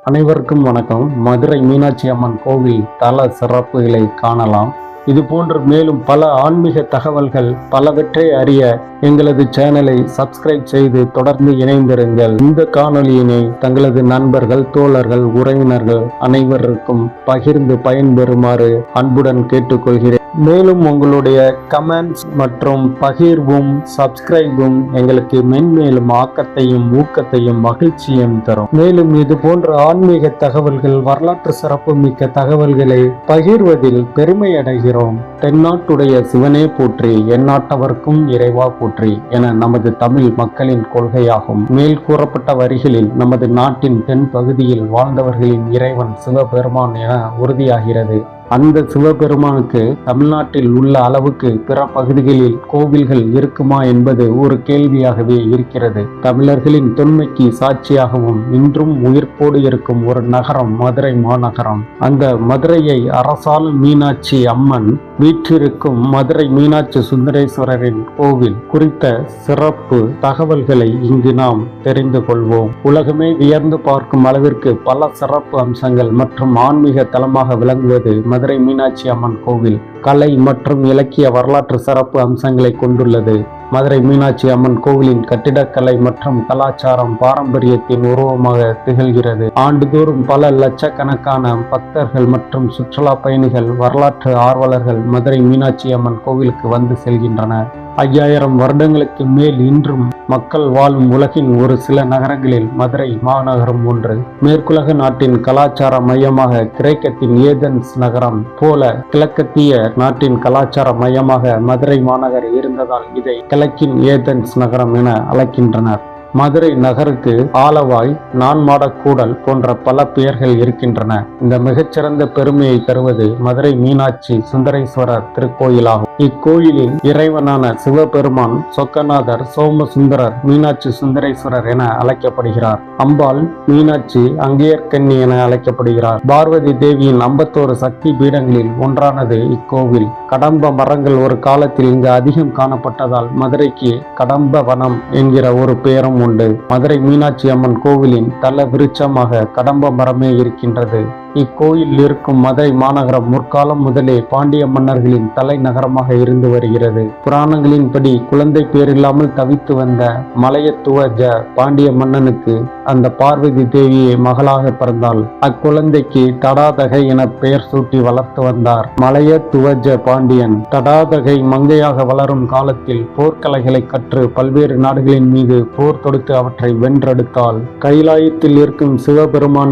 அனைவருக்கும் வணக்கம். மதுரை மீனாட்சி அம்மன் கோவில் தல சிறப்புகளை காணலாம். இது போன்று மேலும் பல ஆன்மீக தகவல்கள் பலவற்றை அறிய எங்களது சேனலை சப்ஸ்கிரைப் செய்து தொடர்ந்து இணைந்திருங்கள். இந்த காணொலியினை தங்களது நண்பர்கள், தோழர்கள், உறவினர்கள் அனைவருக்கும் பகிர்ந்து பயன்பெறுமாறு அன்புடன் கேட்டுக்கொள்கிறேன். மேலும் உங்களுடைய கமெண்ட்ஸ் மற்றும் பகிர்வும் சப்ஸ்கிரைபும் எங்களுக்கு மென்மேலும் ஆக்கத்தையும் ஊக்கத்தையும் மகிழ்ச்சியும் தரும். மேலும் இது போன்ற ஆன்மீக தகவல்கள், வரலாற்று சிறப்பு மிக்க தகவல்களை பகிர்வதில் பெருமை அடைகிறோம். தென்னாட்டுடைய சிவனே போற்றி, எந்நாட்டவர்க்கும் இறைவா போற்றி என நமது தமிழ் மக்களின் கொள்கையாகும். மேல் கூறப்பட்ட வரிகளில் நமது நாட்டின் தென் பகுதியில் வாழ்ந்தவர்களின் இறைவன் சிவபெருமான் என உறுதியாகிறது. அந்த சிவபெருமானுக்கு தமிழ்நாட்டில் உள்ள அளவுக்கு பிற பகுதிகளில் கோவில்கள் இருக்குமா என்பது ஒரு கேள்வியாகவே இருக்கிறது. தமிழர்களின் தொன்மைக்கு சாட்சியாகவும் இன்றும் உயிர்ப்போடு இருக்கும் ஒரு நகரம் மதுரை மாநகரம். அந்த மதுரையை அரசாளும் மீனாட்சி அம்மன் வீற்றிருக்கும் மதுரை மீனாட்சி சுந்தரேஸ்வரரின் கோவில் குறித்த சிறப்பு தகவல்களை இங்கு நாம் தெரிந்து கொள்வோம். உலகமே வியந்து பார்க்கும் அளவிற்கு பல சிறப்பு அம்சங்கள் மற்றும் ஆன்மீக தலமாக விளங்குவது மதுரை மீனாட்சி அம்மன் கோவில் கலை மற்றும் இலக்கிய வரலாற்று சிறப்பு அம்சங்களை கொண்டுள்ளது. மதுரை மீனாட்சி அம்மன் கோவிலின் கட்டிடக்கலை மற்றும் கலாச்சாரம் பாரம்பரியத்தின் உருவமாக திகழ்கிறது. ஆண்டுதோறும் பல லட்சக்கணக்கான பக்தர்கள் மற்றும் சுற்றுலா பயணிகள், வரலாற்று ஆர்வலர்கள் மதுரை மீனாட்சி அம்மன் கோவிலுக்கு வந்து செல்கின்றனர். 5000 வருடங்களுக்கு மேல் இன்றும் மக்கள் வாழும் உலகின் ஒரு சில நகரங்களில் மதுரை மாநகரம் ஒன்று. மேற்குலக நாட்டின் கலாச்சார மையமாக கிரேக்கத்தின் ஏதென்ஸ் நகரம் போல கிழக்கத்திய நாட்டின் கலாச்சார மையமாக மதுரை மாநகர் இருந்ததால் இதை கிழக்கின் ஏதென்ஸ் நகரம் என அழைக்கின்றனர். மதுரை நகருக்கு ஆலவாய், நான்மாடக்கூடல் போன்ற பல பெயர்கள் இருக்கின்றன. இந்த மிகச்சிறந்த பெருமையை தருவது மதுரை மீனாட்சி சுந்தரேஸ்வரர் திருக்கோயிலாகும். இக்கோயிலின் இறைவனான சிவபெருமான் சொக்கநாதர், சோமசுந்தரர், மீனாட்சி சுந்தரேஸ்வரர் என அழைக்கப்படுகிறார். அம்பாள் மீனாட்சி அங்கேயர்கண்ணி என அழைக்கப்படுகிறார். பார்வதி தேவியின் 51 சக்தி பீடங்களில் ஒன்றானது இக்கோவில். கடம்ப மரங்கள் ஒரு காலத்தில் இங்கு அதிகம் காணப்பட்டதால் மதுரைக்கு கடம்ப வனம் என்கிற ஒரு பெயரும் உண்டு. மதுரை மீனாட்சி அம்மன் கோவிலின் தல விருட்சமாக கடம்ப மரமே இருக்கின்றது. இக்கோயில் இருக்கும் மதுரை மாநகரம் முற்காலம் முதலே பாண்டிய மன்னர்களின் தலைநகரமாக இருந்து வருகிறது. புராணங்களின்படி குழந்தை பேரில்லாமல் தவித்து வந்த மலையத்துவஜ பாண்டிய மன்னனுக்கு அந்த பார்வதி தேவியை மகளாக பிறந்தாள். அக்குழந்தைக்கு தடாதகை என பெயர் சூட்டி வளர்த்து வந்தார் மலையத்துவஜ பாண்டியன். தடாதகை மங்கையாக வளரும் காலத்தில் போர்க்கலைகளை கற்று பல்வேறு நாடுகளின் மீது போர் தொடுத்து அவற்றை வென்றெடுத்தாள். கைலாயத்தில் இருக்கும் சிவபெருமானிடம்